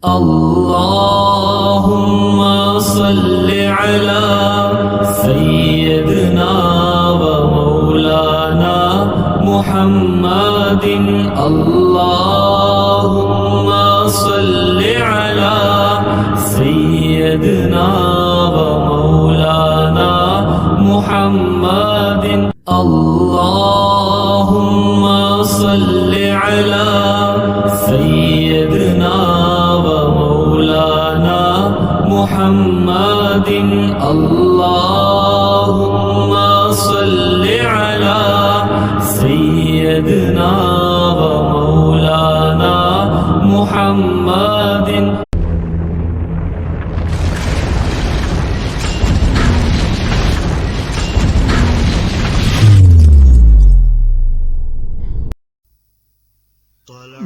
اللهم صل على سيدنا ومولانا محمد اللهم صل على سيدنا ومولانا محمد اللهم صل على سيدنا ومولانا محمد اللهم صل على سيدنا ومولانا محمد.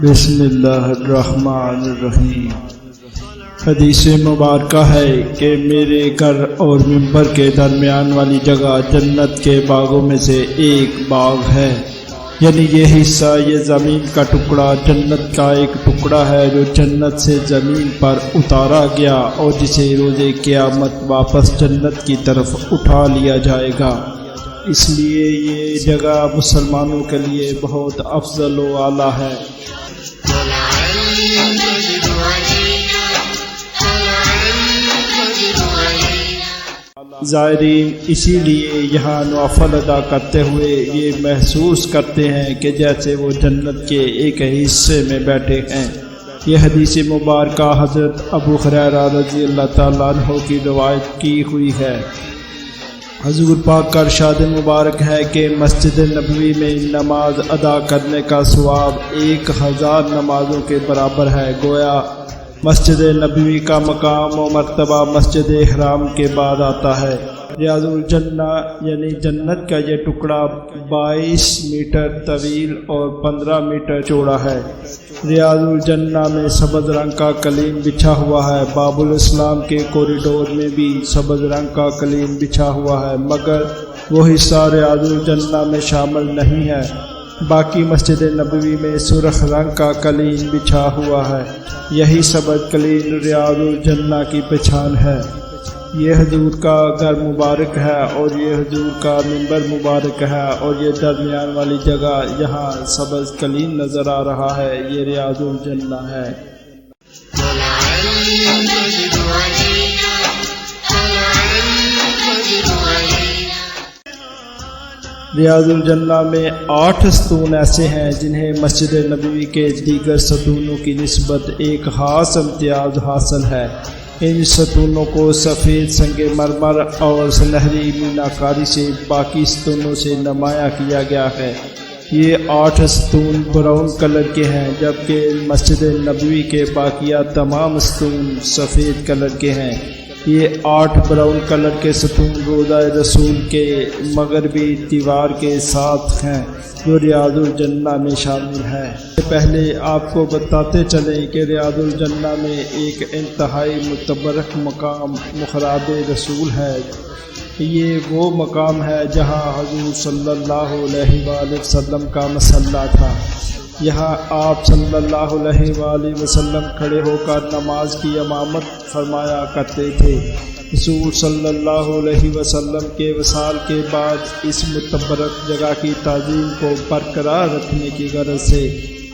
بسم اللہ الرحمن الرحیم. حدیث مبارکہ ہے کہ میرے گھر اور منبر کے درمیان والی جگہ جنت کے باغوں میں سے ایک باغ ہے، یعنی یہ حصہ، یہ زمین کا ٹکڑا جنت کا ایک ٹکڑا ہے جو جنت سے زمین پر اتارا گیا اور جسے روز قیامت واپس جنت کی طرف اٹھا لیا جائے گا. اس لیے یہ جگہ مسلمانوں کے لیے بہت افضل و اعلیٰ ہے. زائرین اسی لیے یہاں نوافل ادا کرتے ہوئے یہ محسوس کرتے ہیں کہ جیسے وہ جنت کے ایک حصے میں بیٹھے ہیں. یہ حدیث مبارکہ حضرت ابو ہریرہ رضی اللہ تعالیٰ عنہ کی روایت کی ہوئی ہے. حضور پاک کا ارشاد مبارک ہے کہ مسجد نبوی میں نماز ادا کرنے کا ثواب 1000 نمازوں کے برابر ہے. گویا مسجد نبوی کا مقام و مرتبہ مسجد حرام کے بعد آتا ہے. ریاض الجنہ یعنی جنت کا یہ ٹکڑا 22 میٹر طویل اور 15 میٹر چوڑا ہے. ریاض الجنہ میں سبز رنگ کا قلیم بچھا ہوا ہے. باب الاسلام کے کوریڈور میں بھی سبز رنگ کا قلیم بچھا ہوا ہے، مگر وہ حصہ ریاض الجنہ میں شامل نہیں ہے. باقی مسجد نبوی میں سرخ رنگ کا قلیم بچھا ہوا ہے. یہی سبز قلیم ریاض الجنہ کی پہچان ہے. یہ حضور کا گھر مبارک ہے اور یہ حضور کا منبر مبارک ہے، اور یہ درمیان والی جگہ یہاں سبز قلیم نظر آ رہا ہے، یہ ریاض الجنہ ہے. ریاض الجنہ میں 8 ستون ایسے ہیں جنہیں مسجد نبوی کے دیگر ستونوں کی نسبت ایک خاص امتیاز حاصل ہے. ان ستونوں کو سفید سنگ مرمر اور سنہری میناکاری سے باقی ستونوں سے نمایاں کیا گیا ہے. یہ 8 ستون براؤن کلر کے ہیں، جبکہ مسجد نبوی کے باقیہ تمام ستون سفید کلر کے ہیں. یہ 8 براؤن کلر کے ستون روضہ رسول کے مغربی دیوار کے ساتھ ہیں جو ریاض الجنہ میں شامل ہے. پہلے آپ کو بتاتے چلیں کہ ریاض الجنہ میں ایک انتہائی متبرک مقام محراب رسول ہے. یہ وہ مقام ہے جہاں حضور صلی اللہ علیہ وآلہ وسلم کا مصلی تھا. یہاں آپ صلی اللہ علیہ وآلہ وسلم کھڑے ہو کر نماز کی امامت فرمایا کرتے تھے. رسول صلی اللہ علیہ وسلم کے وصال کے بعد اس متبرک جگہ کی تعظیم کو برقرار رکھنے کی غرض سے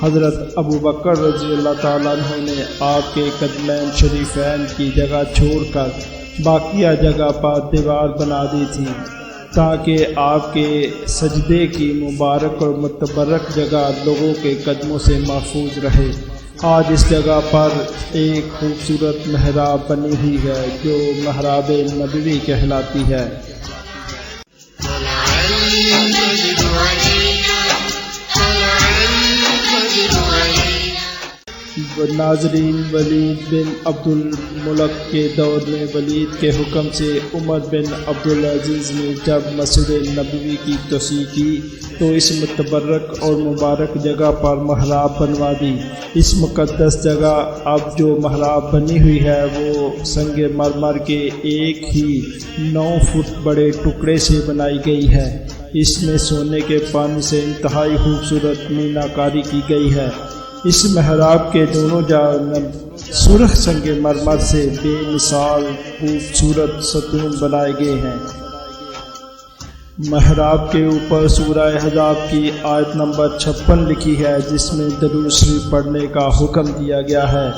حضرت ابو بکر رضی اللہ تعالیٰ عنہ نے آپ کے قدمین شریفین کی جگہ چھوڑ کر باقیہ جگہ پر دیوار بنا دی تھی تاکہ آپ کے سجدے کی مبارک اور متبرک جگہ لوگوں کے قدموں سے محفوظ رہے. آج اس جگہ پر ایک خوبصورت محراب بنی ہوئی ہے جو محراب نبوی کہلاتی ہے. ناظرین، ولید بن عبد الملک کے دور میں ولید کے حکم سے عمر بن عبدالعزیز نے جب مسجد نبوی کی توسیع کی تو اس متبرک اور مبارک جگہ پر محراب بنوا دی. اس مقدس جگہ اب جو محراب بنی ہوئی ہے وہ سنگ مرمر کے ایک ہی 9 فٹ بڑے ٹکڑے سے بنائی گئی ہے. اس میں سونے کے پانی سے انتہائی خوبصورت میناکاری کی گئی ہے. اس محراب کے دونوں جانب سرخ سنگ مرمر سے بے مثال خوبصورت ستون بنائے گئے ہیں۔ محراب کے اوپر سورہ حجاب کی آیت نمبر 56 لکھی ہے، جس میں درود شریف پڑھنے کا حکم دیا گیا ہے۔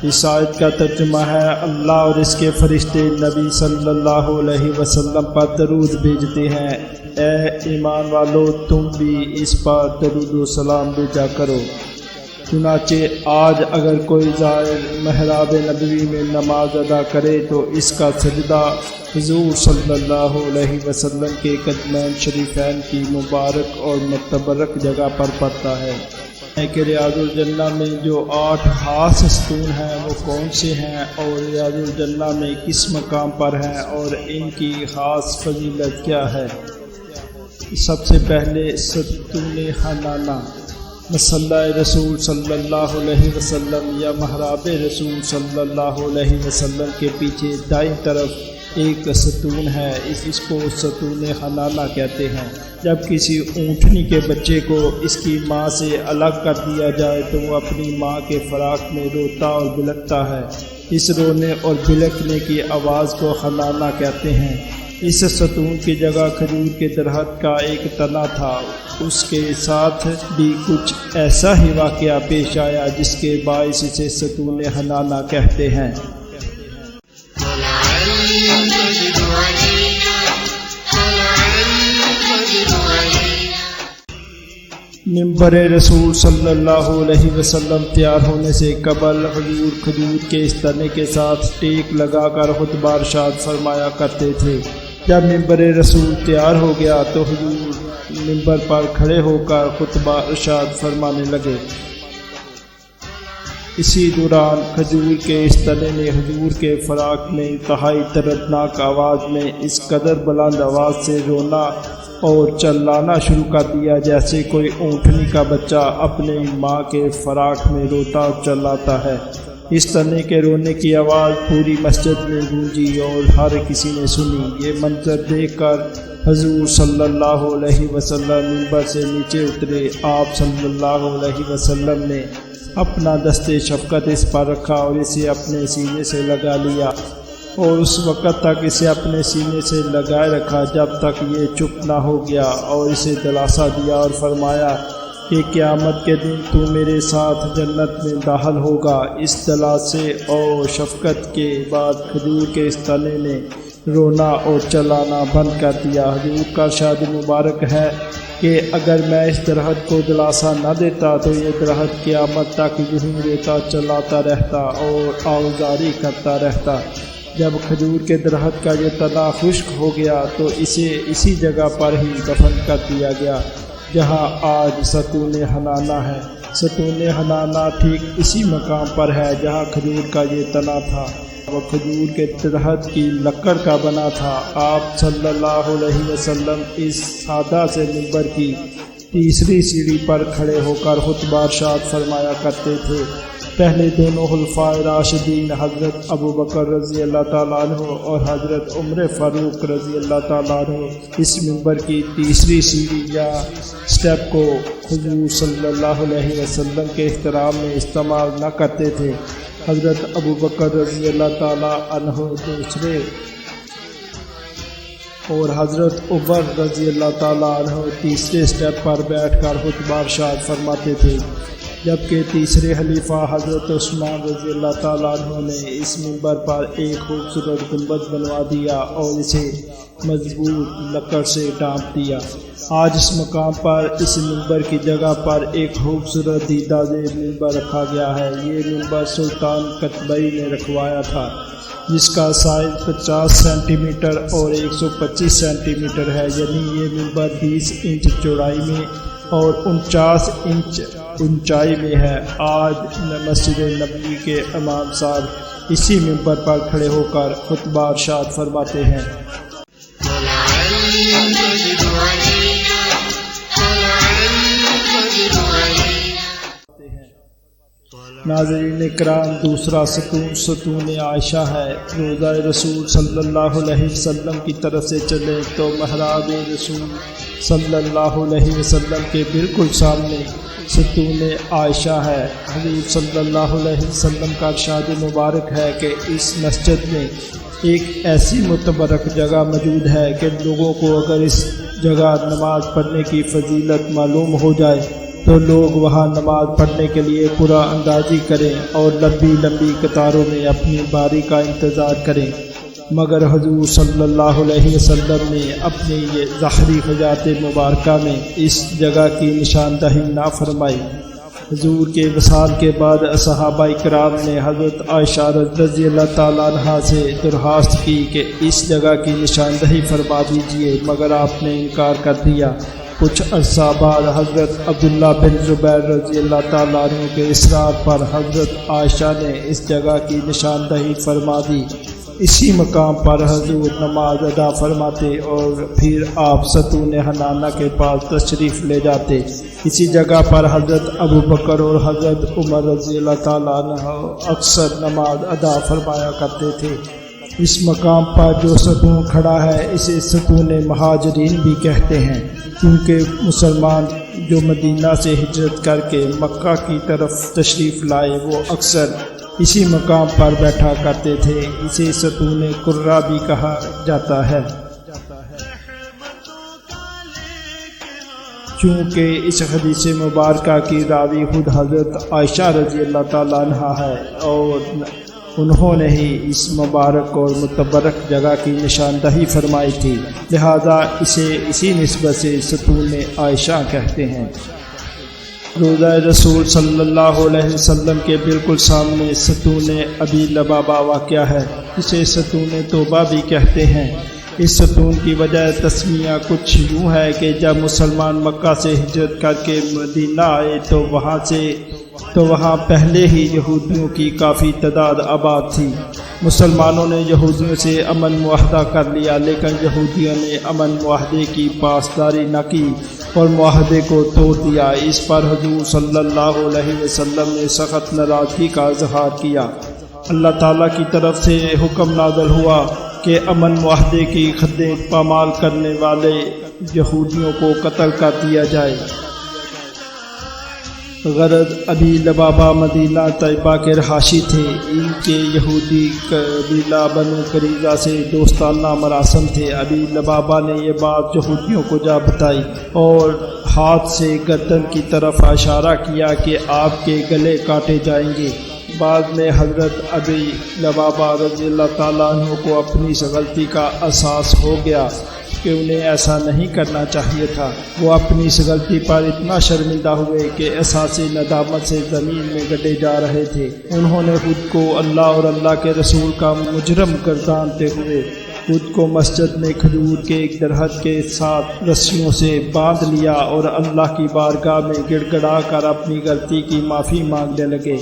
اس آیت کا ترجمہ ہے، اللہ اور اس کے فرشتے نبی صلی اللہ علیہ وسلم پر درود بھیجتے ہیں، اے ایمان والو تم بھی اس پر درود و سلام بھیجا کرو۔ چنانچہ آج اگر کوئی زائر محراب نبوی میں نماز ادا کرے تو اس کا سجدہ حضور صلی اللہ علیہ وسلم کے قدمین شریفین کی مبارک اور متبرک جگہ پر پڑتا ہے کہ ریاض الجنہ میں جو 8 خاص ستون ہیں وہ کون سے ہیں اور ریاض الجنہ میں کس مقام پر ہیں اور ان کی خاص فضیلت کیا ہے۔ سب سے پہلے ستون حنانہ، مصلی رسول صلی اللہ علیہ وسلم یا محراب رسول صلی اللہ علیہ وسلم کے پیچھے دائیں طرف ایک ستون ہے، اس کو ستون حنانہ کہتے ہیں۔ جب کسی اونٹنی کے بچے کو اس کی ماں سے الگ کر دیا جائے تو وہ اپنی ماں کے فراق میں روتا اور بلکتا ہے، اس رونے اور بلکنے کی آواز کو حنانہ کہتے ہیں۔ اس ستون کی جگہ کھجور کے درخت کا ایک تنا تھا، اس کے ساتھ بھی کچھ ایسا ہی واقعہ پیش آیا جس کے باعث اسے ستون حنانہ کہتے ہیں۔ منبر رسول صلی اللہ علیہ وسلم تیار ہونے سے قبل حضور کھجور کے اس تنے کے ساتھ ٹیک لگا کر خطبہ ارشاد فرمایا کرتے تھے۔ جب منبر رسول تیار ہو گیا تو حضور منبر پر کھڑے ہو کر خطبہ ارشاد فرمانے لگے۔ اسی دوران کھجور کے اس تنے نے حضور کے فراق میں انتہائی دردناک آواز میں اس قدر بلند آواز سے رونا اور چلانا شروع کر دیا جیسے کوئی اونٹنی کا بچہ اپنے ماں کے فراق میں روتا اور چلاتا ہے۔ اس تنے کے رونے کی آواز پوری مسجد میں گونجی اور ہر کسی نے سنی۔ یہ منظر دیکھ کر حضور صلی اللہ علیہ وسلم منبر سے نیچے اترے۔ آپ صلی اللہ علیہ وسلم نے اپنا دست شفقت اس پر رکھا اور اسے اپنے سینے سے لگا لیا اور اس وقت تک اسے اپنے سینے سے لگائے رکھا جب تک یہ چپ نہ ہو گیا، اور اسے دلاسا دیا اور فرمایا کہ قیامت کے دن تو میرے ساتھ جنت میں داخل ہوگا۔ اس دلاسے اور شفقت کے بعد کھجور کے اس تنے نے رونا اور چلانا بند کر دیا۔ حضور کا ارشاد مبارک ہے کہ اگر میں اس درخت کو دلاسا نہ دیتا تو یہ درخت قیامت تک یوں روتا چلاتا رہتا اور آوازاری کرتا رہتا۔ جب کھجور کے درخت کا یہ تنا خشک ہو گیا تو اسے اسی جگہ پر ہی دفن کر دیا گیا جہاں آج ستون حنانہ ہے۔ ستون حنانہ ٹھیک اسی مقام پر ہے جہاں کھجور کا یہ تنا تھا۔ وہ کھجور کے درخت کی لکڑ کا بنا تھا۔ آپ صلی اللہ علیہ وسلم اس سادہ سے منبر کی تیسری سیڑھی پر کھڑے ہو کر خطبہ ارشاد فرمایا کرتے تھے۔ پہلے دونوں خلفاء راشدین حضرت ابوبکر رضی اللہ تعالیٰ عنہ اور حضرت عمر فاروق رضی اللہ تعالیٰ عنہ اس منبر کی تیسری سیڑھی یا سٹیپ کو حضور صلی اللہ علیہ وسلم کے احترام میں استعمال نہ کرتے تھے۔ حضرت ابوبکر رضی اللہ تعالیٰ عنہ دوسرے اور حضرت عمر رضی اللہ تعالیٰ عنہ تیسرے سٹیپ پر بیٹھ کر خطبہ ارشاد فرماتے تھے، جبکہ تیسرے خلیفہ حضرت عثمان رضی اللہ تعالیٰ عنہ نے اس منبر پر ایک خوبصورت گنبد بنوا دیا اور اسے مضبوط لکڑ سے ڈھانپ دیا۔ آج اس مقام پر اس منبر کی جگہ پر ایک خوبصورت دیدہ زیب منبر رکھا گیا ہے۔ یہ منبر سلطان قتبئی نے رکھوایا تھا، جس کا سائز 50 سینٹی میٹر اور 125 سینٹی میٹر ہے، یعنی یہ منبر 20 انچ چوڑائی میں اور 49 انچ اونچائی میں ہے۔ آج مسجد نبوی کے امام صاحب اسی منبر پر کھڑے ہو کر خطبہ ارشاد فرماتے ہیں۔ ناظرین کرام، دوسرا ستون ستون عائشہ ہے۔ روضہ رسول صلی اللہ علیہ وسلم کی طرف سے چلیں تو محراب رسول صلی اللہ علیہ وسلم کے بالکل سامنے ستون عائشہ ہے۔ حضور صلی اللہ علیہ وسلم کا ارشاد مبارک ہے کہ اس مسجد میں ایک ایسی متبرک جگہ موجود ہے کہ لوگوں کو اگر اس جگہ نماز پڑھنے کی فضیلت معلوم ہو جائے تو لوگ وہاں نماز پڑھنے کے لیے قرآن اندازی کریں اور لمبی لمبی قطاروں میں اپنی باری کا انتظار کریں، مگر حضور صلی اللہ علیہ وسلم نے اپنی یہ ظاہری حیات مبارکہ میں اس جگہ کی نشاندہی نہ فرمائی۔ حضور کے وصال کے بعد صحابہ کرام نے حضرت عائشہ رضی اللہ تعالیٰ عنہا سے درخواست کی کہ اس جگہ کی نشاندہی فرما دیجیے، مگر آپ نے انکار کر دیا۔ کچھ عرصہ بعد حضرت عبداللہ بن زبیر رضی اللہ تعالیٰ عنہ کے اصرار پر حضرت عائشہ نے اس جگہ کی نشاندہی فرما دی۔ اسی مقام پر حضور نماز ادا فرماتے اور پھر آپ ستون حنانہ کے پاس تشریف لے جاتے۔ اسی جگہ پر حضرت ابو بکر اور حضرت عمر رضی اللہ تعالیٰ عنہ اکثر نماز ادا فرمایا کرتے تھے۔ اس مقام پر جو ستون کھڑا ہے اسے ستون مہاجرین بھی کہتے ہیں، کیونکہ مسلمان جو مدینہ سے ہجرت کر کے مکہ کی طرف تشریف لائے وہ اکثر اسی مقام پر بیٹھا کرتے تھے۔ اسے ستون قرہ بھی کہا جاتا ہے، چونکہ اس حدیث مبارکہ کی راوی خود حضرت عائشہ رضی اللہ تعالیٰ عنہا ہے اور انہوں نے ہی اس مبارک اور متبرک جگہ کی نشاندہی فرمائی تھی، لہذا اسے اسی نسبت سے ستون عائشہ کہتے ہیں۔ روضہ رسول صلی اللہ علیہ وسلم کے بالکل سامنے ستون ابی لبابہ واقع ہے، اسے ستون توبہ بھی کہتے ہیں۔ اس ستون کی وجہ تسمیہ کچھ یوں ہے کہ جب مسلمان مکہ سے ہجرت کر کے مدینہ آئے تو وہاں پہلے ہی یہودیوں کی کافی تعداد آباد تھی۔ مسلمانوں نے یہودیوں سے امن معاہدہ کر لیا، لیکن یہودیوں نے امن معاہدے کی پاسداری نہ کی اور معاہدے کو توڑ دیا۔ اس پر حضور صلی اللہ علیہ وسلم نے سخت ناراضگی کا اظہار کیا۔ اللہ تعالیٰ کی طرف سے حکم نازل ہوا کہ امن معاہدے کی خدیں پامال کرنے والے یہودیوں کو قتل کر دیا جائے۔ غرض ابی لبابہ مدینہ طیبہ کے رہائشی تھے، ان کے یہودی قبیلہ بنو قریظہ سے دوستانہ مراسم تھے۔ ابی لبابہ نے یہ بات یہودیوں کو جا بتائی اور ہاتھ سے گردن کی طرف اشارہ کیا کہ آپ کے گلے کاٹے جائیں گے۔ بعد میں حضرت ابی لبابہ رضی اللہ تعالیٰ عنہ کو اپنی اس غلطی کا احساس ہو گیا کہ انہیں ایسا نہیں کرنا چاہیے تھا۔ وہ اپنی اس غلطی پر اتنا شرمندہ ہوئے کہ احساس ندامت سے زمین میں گڈے جا رہے تھے۔ انہوں نے خود کو اللہ اور اللہ کے رسول کا مجرم گردانتے ہوئے خود کو مسجد میں کھجور کے ایک درخت کے ساتھ رسیوں سے باندھ لیا اور اللہ کی بارگاہ میں گڑ گڑا کر اپنی غلطی کی معافی مانگنے لگے۔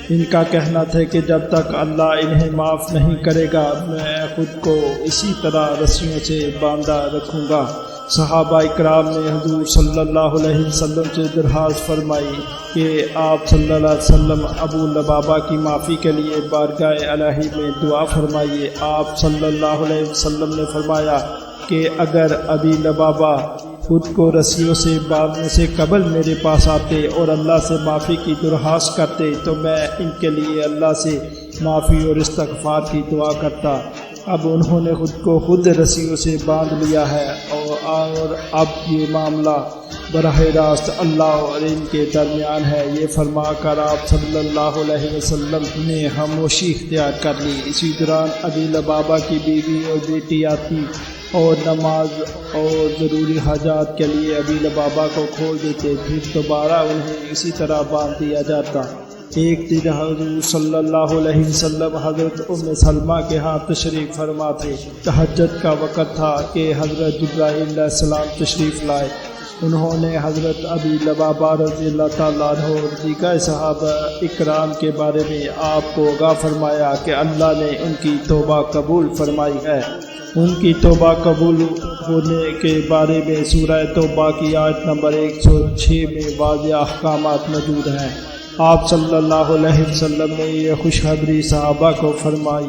ان کا کہنا تھا کہ جب تک اللہ انہیں معاف نہیں کرے گا میں خود کو اسی طرح رسیوں سے باندھا رکھوں گا۔ صحابہ اکرام نے حضور صلی اللہ علیہ وسلم سے درخواست فرمائی کہ آپ صلی اللہ علیہ وسلم ابو لبابہ کی معافی کے لیے بارگاہ الہی میں دعا فرمائیے۔ آپ صلی اللہ علیہ وسلم نے فرمایا کہ اگر ابی لبابہ خود کو رسیوں سے باندھنے سے قبل میرے پاس آتے اور اللہ سے معافی کی درخواست کرتے تو میں ان کے لیے اللہ سے معافی اور استغفار کی دعا کرتا۔ اب انہوں نے خود کو خود رسیوں سے باندھ لیا ہے اور اب یہ معاملہ براہ راست اللہ اور ان کے درمیان ہے، یہ فرما کر آپ صلی اللہ علیہ وسلم نے خاموشی اختیار کر لی۔ اسی دوران ابی لبابہ کی بیوی اور بیٹی آتی اور نماز اور ضروری حاجات کے لیے ابی لبابہ کو کھول دیتے، پھر دوبارہ انہیں اسی طرح باندھ دیا جاتا۔ ایک دن حضور صلی اللہ علیہ وسلم حضرت ام سلمہ کے ہاں تشریف فرما تھے۔ تہجد کا وقت تھا کہ حضرت جبرائیل علیہ السلام تشریف لائے۔ انہوں نے حضرت ابی لبابہ رضی اللہ تعالیٰ عنہ اور دیگر صحابہ اکرام کے بارے میں آپ کو آگاہ فرمایا کہ اللہ نے ان کی توبہ قبول فرمائی ہے۔ ان کی توبہ قبول ہونے کے بارے میں سورہ توبہ کی آیت نمبر 106 میں واضح احکامات موجود ہیں۔ آپ صلی اللہ علیہ وسلم نے یہ خوشخبری صحابہ کو فرمائی۔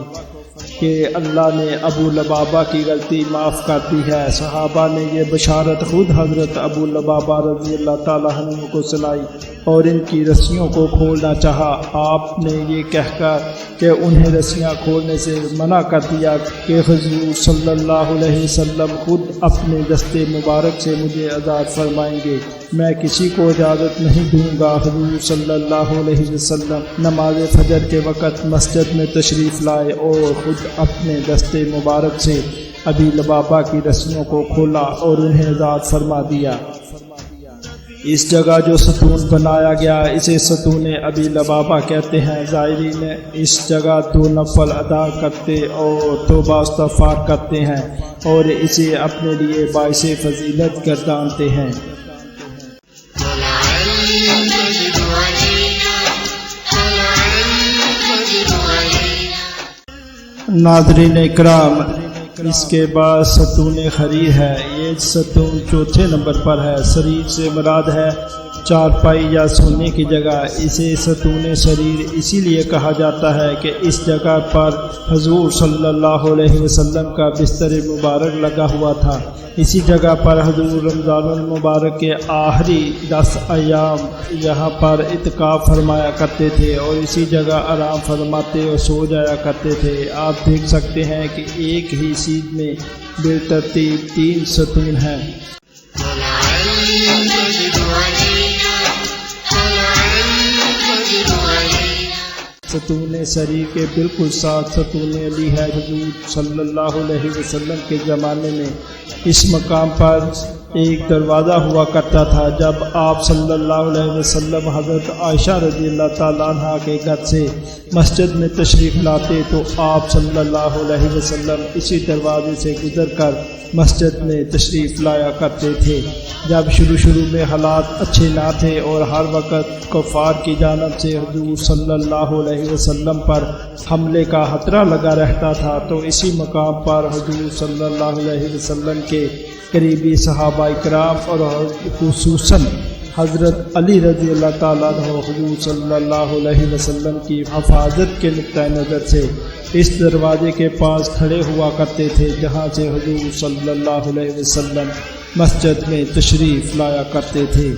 کہ اللہ نے ابو لبابہ کی غلطی معاف کر دی ہے۔ صحابہ نے یہ بشارت خود حضرت ابو لبابہ رضی اللہ تعالیٰ عنہ کو سنائی اور ان کی رسیوں کو کھولنا چاہا۔ آپ نے یہ کہہ کر کہ انہیں رسیاں کھولنے سے منع کر دیا کہ حضور صلی اللہ علیہ وسلم خود اپنے دستے مبارک سے مجھے آزاد فرمائیں گے، میں کسی کو اجازت نہیں دوں گا۔ حضور صلی اللہ علیہ وسلم نماز فجر کے وقت مسجد میں تشریف لائے اور خود اپنے دستے مبارک سے ابی لبابہ کی رسیوں کو کھولا اور انہیں آزاد فرما دیا۔ اس جگہ جو ستون بنایا گیا اسے ستون ابی لبابہ کہتے ہیں۔ زائرین اس جگہ 2 نفل ادا کرتے اور توبہ استغفار کرتے ہیں اور اسے اپنے لیے باعث فضیلت گردانتے ہیں۔ ناظرین اکرام، اس کے بعد ستون خریر ہے۔ یہ ستون چوتھے نمبر پر ہے۔ سریر سے مراد ہے چارپائی یا سونے کی جگہ۔ اسے ستون سریر اسی لیے کہا جاتا ہے کہ اس جگہ پر حضور صلی اللہ علیہ وسلم کا بستر مبارک لگا ہوا تھا۔ اسی جگہ پر حضور رمضان المبارک کے آخری 10 ایام یہاں پر اعتکاف فرمایا کرتے تھے اور اسی جگہ آرام فرماتے اور سو جایا کرتے تھے۔ آپ دیکھ سکتے ہیں کہ ایک ہی سیدھ میں بے ترتیب 3 ستون ہیں۔ ستون سریر کے بالکل ساتھ ستون علی ہے۔ حضور صلی اللہ علیہ وسلم کے زمانے میں اس مقام پر ایک دروازہ ہوا کرتا تھا۔ جب آپ صلی اللہ علیہ وسلم حضرت عائشہ رضی اللہ تعالیٰ عنہ کے گھر سے مسجد میں تشریف لاتے تو آپ صلی اللہ علیہ وسلم اسی دروازے سے گزر کر مسجد میں تشریف لایا کرتے تھے۔ جب شروع میں حالات اچھے نہ تھے اور ہر وقت کفار کی جانب سے حضور صلی اللہ علیہ وسلم پر حملے کا خطرہ لگا رہتا تھا تو اسی مقام پر حضور صلی اللہ علیہ وسلم کے قریبی صحابہ اکرام اور خصوصاً حضرت علی رضی اللہ تعالیٰ عنہ حضور صلی اللہ علیہ وسلم کی حفاظت کے نقطۂ نظر سے اس دروازے کے پاس کھڑے ہوا کرتے تھے جہاں سے حضور صلی اللہ علیہ وسلم مسجد میں تشریف لایا کرتے تھے۔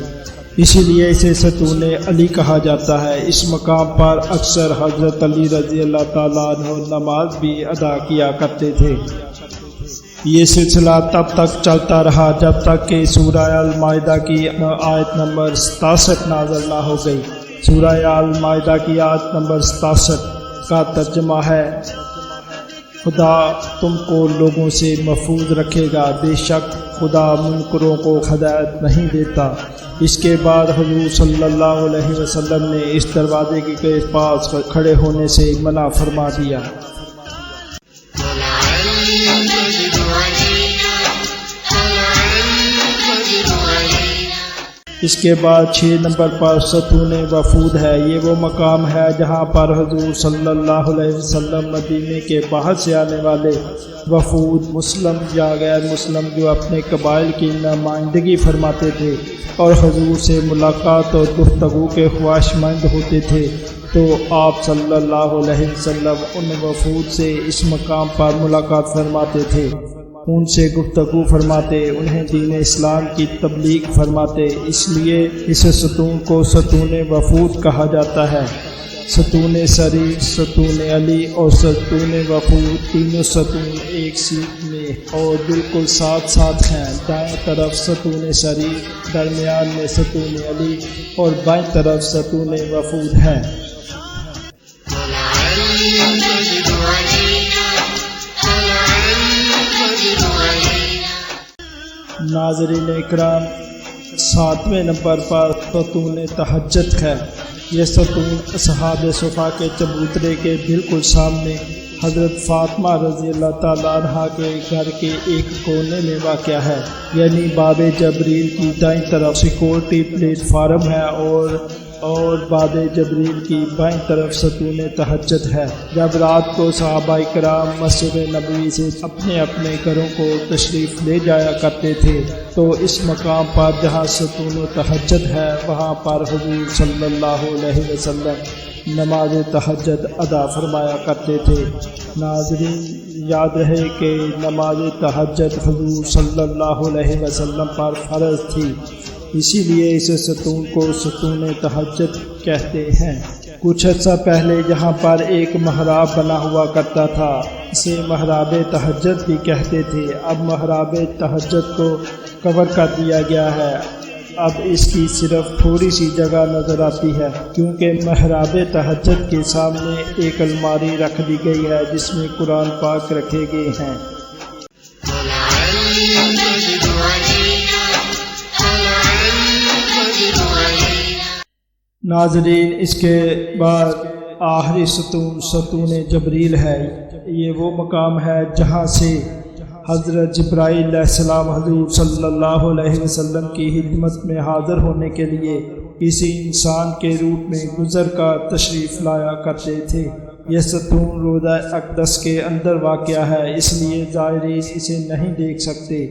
اسی لیے اسے ستون علی کہا جاتا ہے۔ اس مقام پر اکثر حضرت علی رضی اللہ تعالیٰ عنہ نماز بھی ادا کیا کرتے تھے۔ یہ سلسلہ تب تک چلتا رہا جب تک کہ سورہ المائدہ کی آیت نمبر 67 نازل نہ ہو گئی۔ سورہ المائدہ کی آیت نمبر 67 کا ترجمہ ہے: خدا تم کو لوگوں سے محفوظ رکھے گا، بے شک خدا منکروں کو ہدایت نہیں دیتا۔ اس کے بعد حضور صلی اللہ علیہ وسلم نے اس دروازے کے پاس کھڑے ہونے سے منع فرما دیا۔ اس کے بعد 6 نمبر پر ستون وفود ہے۔ یہ وہ مقام ہے جہاں پر حضور صلی اللہ علیہ وسلم مدینے کے باہر سے آنے والے وفود مسلم یا غیر مسلم جو اپنے قبائل کی نمائندگی فرماتے تھے اور حضور سے ملاقات اور گفتگو کے خواہش مند ہوتے تھے تو آپ صلی اللہ علیہ وسلم ان وفود سے اس مقام پر ملاقات فرماتے تھے، ان سے گفتگو فرماتے، انہیں دین اسلام کی تبلیغ فرماتے۔ اس لیے اس ستون کو ستون وفود کہا جاتا ہے۔ ستون سریر، ستون علی اور ستون وفود تینوں ستون ایک سیٹ میں اور بالکل ساتھ ساتھ ہیں۔ دائیں طرف ستون سریر، درمیان میں ستون علی اور بائیں طرف ستون وفود ہے۔ ناظرین اکرام، 7ویں نمبر پر ستون تہجد ہے۔ یہ ستون اصحاب صفا کے چبوترے کے بالکل سامنے حضرت فاطمہ رضی اللہ تعالیٰ عنہ کے گھر کے ایک کونے میں واقع ہے، یعنی باب جبریل کی دائیں طرف سیکورٹی پلیٹ فارم ہے اور باب جبریل کی بائیں طرف ستون تہجد ہے۔ جب رات کو صحابہ کرام مسجد نبوی سے اپنے اپنے گھروں کو تشریف لے جایا کرتے تھے تو اس مقام پر جہاں ستون تہجد ہے وہاں پر حضور صلی اللہ علیہ وسلم نماز تہجد ادا فرمایا کرتے تھے۔ ناظرین، یاد رہے کہ نماز تہجد حضور صلی اللہ علیہ وسلم پر فرض تھی، اسی لیے اس ستون کو ستون تہجد کہتے ہیں۔ کچھ عرصہ پہلے یہاں پر ایک محراب بنا ہوا کرتا تھا، اسے محراب تہجد بھی کہتے تھے۔ اب محراب تہجد کو کور کر دیا گیا ہے، اب اس کی صرف تھوڑی سی جگہ نظر آتی ہے، کیونکہ محراب تہجد کے سامنے ایک الماری رکھ دی گئی ہے جس میں قرآن پاک رکھے گئے ہیں۔ ناظرین، اس کے بعد آخری ستون ستون جبریل ہے۔ یہ وہ مقام ہے جہاں سے حضرت جبرائیل علیہ السلام حضور صلی اللہ علیہ وسلم کی خدمت میں حاضر ہونے کے لیے کسی انسان کے روپ میں گزر کر تشریف لایا کرتے تھے۔ یہ ستون روضہ اقدس کے اندر واقع ہے، اس لیے زائرین اسے نہیں دیکھ سکتے۔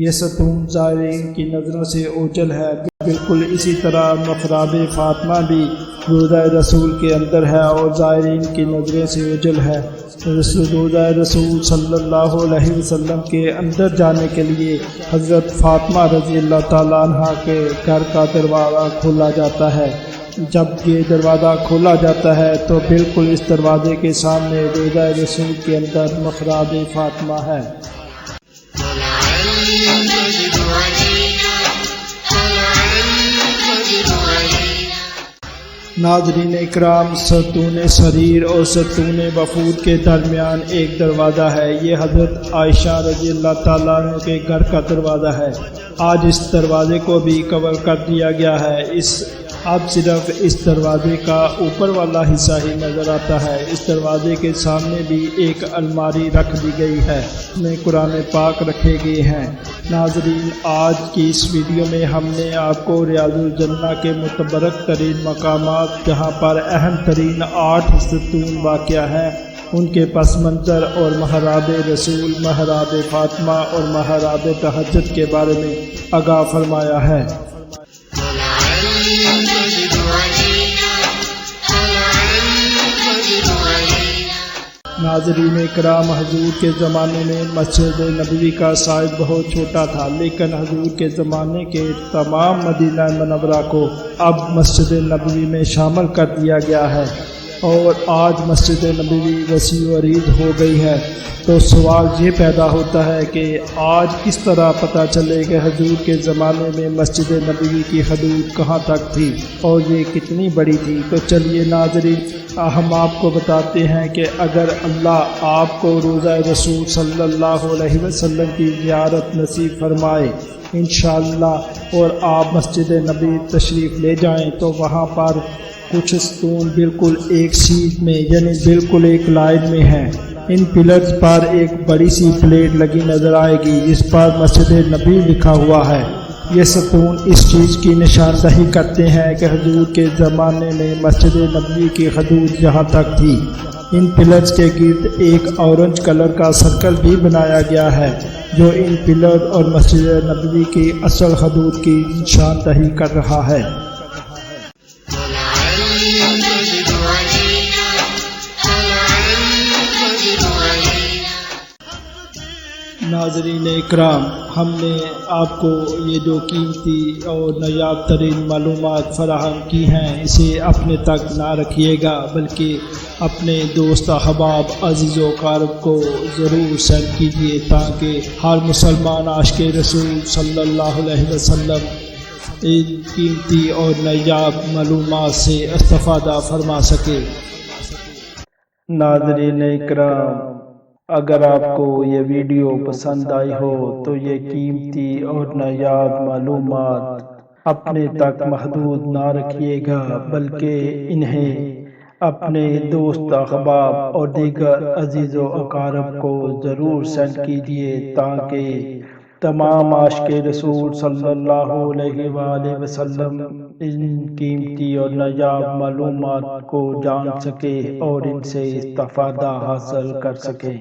یہ ستون زائرین کی نظروں سے اوجھل ہے۔ بالکل اسی طرح محراب فاطمہ بھی روضہ رسول کے اندر ہے اور زائرین کی نظروں سے اوجھل ہے۔ روضہ رسول صلی اللہ علیہ وسلم کے اندر جانے کے لیے حضرت فاطمہ رضی اللہ تعالیٰ عنہ کے گھر کا دروازہ کھولا جاتا ہے۔ جب یہ دروازہ کھولا جاتا ہے تو بالکل اس دروازے کے سامنے روضہ رسول کے اندر محراب فاطمہ ہے۔ ناظرین اکرام، ستون سریر اور ستون وفود کے درمیان ایک دروازہ ہے، یہ حضرت عائشہ رضی اللہ تعالیٰ عنہ کے گھر کا دروازہ ہے۔ آج اس دروازے کو بھی کور کر دیا گیا ہے، اب صرف اس دروازے کا اوپر والا حصہ ہی نظر آتا ہے۔ اس دروازے کے سامنے بھی ایک الماری رکھ دی گئی ہے، اس میں قرآن پاک رکھے گئے ہیں۔ ناظرین، آج کی اس ویڈیو میں ہم نے آپ کو ریاض الجنہ کے متبرک ترین مقامات جہاں پر اہم ترین 8 ستون واقع ہیں ان کے پس منظر اور محراب رسول، محراب فاطمہ اور محراب تہجد کے بارے میں آگاہ فرمایا ہے۔ ناظرین کرام، حضور کے زمانے میں مسجد نبوی کا سائز بہت چھوٹا تھا، لیکن حضور کے زمانے کے تمام مدینہ منورہ کو اب مسجد نبوی میں شامل کر دیا گیا ہے اور آج مسجد نبوی وسیع و عریض ہو گئی ہے۔ تو سوال یہ پیدا ہوتا ہے کہ آج کس طرح پتہ چلے کہ حضور کے زمانے میں مسجد نبوی کی حدود کہاں تک تھی اور یہ کتنی بڑی تھی؟ تو چلیے ناظرین، ہم آپ کو بتاتے ہیں کہ اگر اللہ آپ کو روضہ رسول صلی اللہ علیہ وسلم کی زیارت نصیب فرمائے انشاءاللہ اور آپ مسجد نبوی تشریف لے جائیں تو وہاں پر کچھ ستون بالکل ایک سیٹ میں یعنی بالکل ایک لائن میں ہیں۔ ان پلرز پر ایک بڑی سی پلیٹ لگی نظر آئے گی جس پر مسجد نبوی لکھا ہوا ہے۔ یہ ستون اس چیز کی نشاندہی کرتے ہیں کہ حضور کے زمانے میں مسجد نبوی کی حدود یہاں تک تھی۔ ان پلرز کے گرد ایک اورنج کلر کا سرکل بھی بنایا گیا ہے جو ان پلر اور مسجد نبوی کی اصل حدود کی نشاندہی کر رہا ہے۔ ناظرین اکرام، ہم نے آپ کو یہ جو قیمتی اور نایاب ترین معلومات فراہم کی ہیں اسے اپنے تک نہ رکھیے گا بلکہ اپنے دوست احباب عزیز و اقارب کو ضرور سینڈ کیجیے تاکہ ہر مسلمان عاشق رسول صلی اللہ علیہ وسلم ان قیمتی اور نایاب معلومات سے استفادہ فرما سکے۔ ناظرین اکرام، اگر آپ کو یہ ویڈیو پسند آئی ہو تو یہ قیمتی اور نایاب معلومات اپنے تک محدود نہ رکھیے گا بلکہ انہیں اپنے دوست احباب اور دیگر عزیز و اقارب کو ضرور سینڈ کیجیے تاکہ تمام عاشق رسول صلی اللہ علیہ وآلہ وسلم ان قیمتی اور نایاب معلومات کو جان سکے اور ان سے استفادہ حاصل کر سکے۔